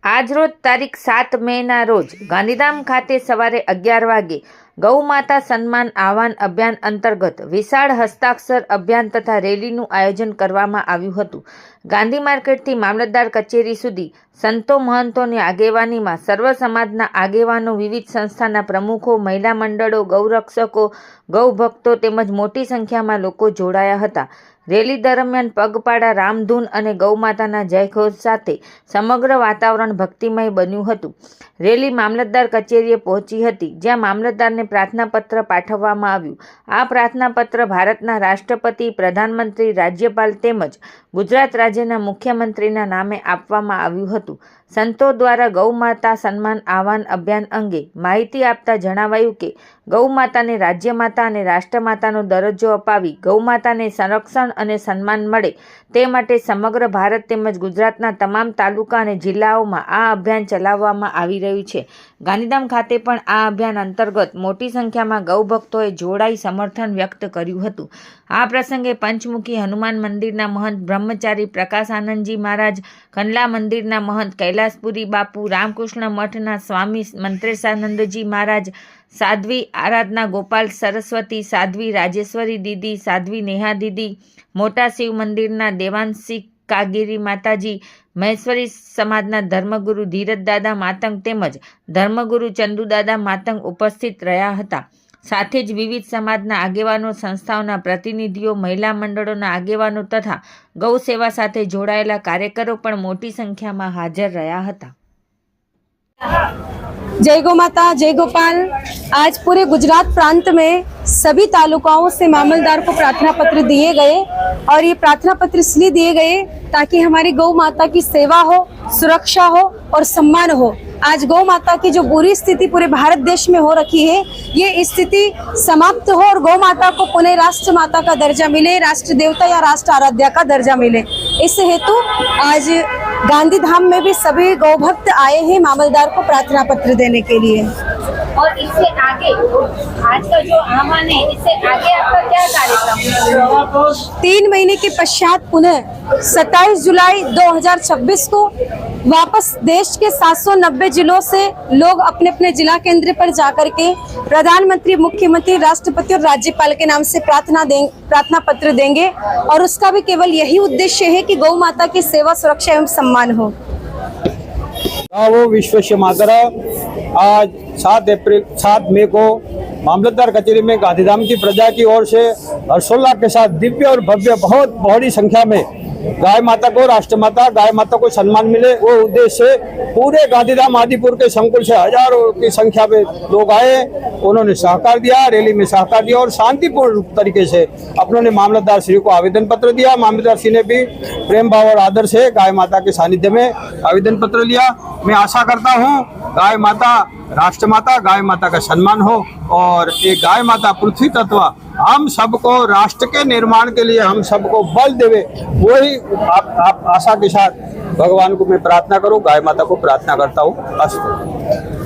આજરોજ તારીખ 7 મેના રોજ ગાંધીધામ ખાતે સવારે 11 વાગે ગૌ માતા સન્માન આહવાન અભિયાન અંતર્ગત વિશાળ હસ્તાક્ષર અભિયાન તથા રેલીનું આયોજન કરવામાં આવ્યું હતું। ગાંધી માર્કેટથી મામલતદાર કચેરી સુધી સંતો મહંતોની આગેવાનીમાં સર્વ સમાજના આગેવાનો, વિવિધ સંસ્થાના પ્રમુખો, મહિલા મંડળો, ગૌરક્ષકો, ગૌભક્તો તેમજ મોટી સંખ્યામાં લોકો જોડાયા હતા। રેલી દરમિયાન પગપાળા રામધૂન અને ગૌમાતાના જયઘોષ સાથે સમગ્ર વાતાવરણ ભક્તિમય બન્યું હતું। રેલી મામલતદાર કચેરીએ પહોંચી હતી, જ્યાં મામલતદારને પ્રાર્થનાપત્ર પાઠવવામાં આવ્યું। આ પ્રાર્થનાપત્ર ભારતના રાષ્ટ્રપતિ, પ્રધાનમંત્રી, રાજ્યપાલ તેમજ ગુજરાત રાજ્યના મુખ્યમંત્રીના નામે આપવામાં આવ્યું હતું। સંતો દ્વારા ગૌ માતા સન્માન આહવાન અભિયાન અંગે માહિતી આપતા જણાવાયું કે ગૌ માતાને રાજ્ય માતા અને રાષ્ટ્રમાતાનો દરજ્જો અપાવી ગૌ માતાને સંરક્ષણ અને સન્માન મળે તે માટે સમગ્ર ભારત તેમજ ગુજરાતના તમામ તાલુકા અને જિલ્લાઓમાં આ અભિયાન ચલાવવામાં આવી રહ્યું છે। ગાંધીધામ ખાતે પણ આ અભિયાન અંતર્ગત મોટી સંખ્યામાં ગૌભક્તોએ જોડાઈ સમર્થન વ્યક્ત કર્યું હતું। આ પ્રસંગે પંચમુખી હનુમાન મંદિરના મહંત બ્રહ્મચારી પ્રકાશાનંદજી મહારાજ, કંડલા મંદિરના મહંત કૈલાસપુરી બાપુ, રામકૃષ્ણ મઠના સ્વામી મંત્રેશાનંદજી મહારાજ, સાધ્વી આરાધના ગોપાલ સરસ્વતી, સાધ્વી રાજેશ્વરી દીદી, સાધ્વી નેહા દીદી, મોટા શિવ મંદિરના દેવાંશી કાગીરી માતાજી, મહેશ્વરી સમાજના ધર્મગુરુ ધીરજદાદા માતંગ તેમજ ધર્મગુરુ ચંદુદાદા માતંગ ઉપસ્થિત રહ્યા હતા। સાથે જ વિવિધ સમાજના આગેવાનો, સંસ્થાઓના પ્રતિનિધિઓ, મહિલા મંડળોના આગેવાનો તથા ગૌ સેવા સાથે જોડાયેલા કાર્યકરો પણ મોટી संख्या हाजिर रहा था। जय गौ माता, जय गोपाल। आज पूरे गुजरात प्रांत में सभी तालुकाओं से मामलदार को प्रार्थना पत्र दिए गए और ये प्रार्थना पत्र इसलिए दिए गए ताकि हमारी गौ माता की सेवा हो, सुरक्षा हो और सम्मान हो। आज गौ माता की जो बुरी स्थिति पूरे भारत देश में हो रखी है, ये स्थिति समाप्त हो और गौ माता को पुनः राष्ट्र माता का दर्जा मिले, राष्ट्र देवता या राष्ट्र आराध्या का दर्जा मिले। इस हेतु आज गांधी धाम में भी सभी गौ भक्त आए हैं मामलदार को प्रार्थना पत्र देने के लिए। और इससे आगे आज का जो आह्वान है, इससे आगे आपका क्या कार्यक्रम? 3 महीने के पश्चात पुनः 27 जुलाई 2026 को वापस देश के 790 जिलों से लोग अपने अपने जिला केंद्र पर जाकर के प्रधानमंत्री, मुख्यमंत्री, राष्ट्रपति और राज्यपाल के नाम से प्रार्थना पत्र देंगे और उसका भी केवल यही उद्देश्य है कि गौ माता की सेवा, सुरक्षा एवं सम्मान हो। वो विश्व मातरम। आज 7 मई को मामलतदार कचेरी में गांधीधाम की प्रजा की ओर से हर्षोल्लास के साथ दिव्य और भव्य बहुत बड़ी संख्या में गाय माता को, राष्ट्र माता, गाय माता को सम्मान मिले, वो उद्देश्य से पूरे गांधीधाम आदिपुर के संकुल से हजारों की संख्या में लोग आए। उन्होंने सहकार दिया, रैली में सहकार दिया और शांतिपूर्ण तरीके से अपनों मामलतदार श्री को आवेदन पत्र दिया। मामलतदार श्री ने भी प्रेम भाव और आदर से गाय माता के सानिध्य में आवेदन पत्र लिया। मैं आशा करता हूँ गाय माता, राष्ट्र माता, गाय माता का सम्मान हो और ये गाय माता पृथ्वी तत्व हम सबको राष्ट्र के निर्माण के लिए हम सबको बल देवे, वही आप आशा के साथ भगवान को मैं प्रार्थना करूं, गाय माता को प्रार्थना करता हूं। अस्तु।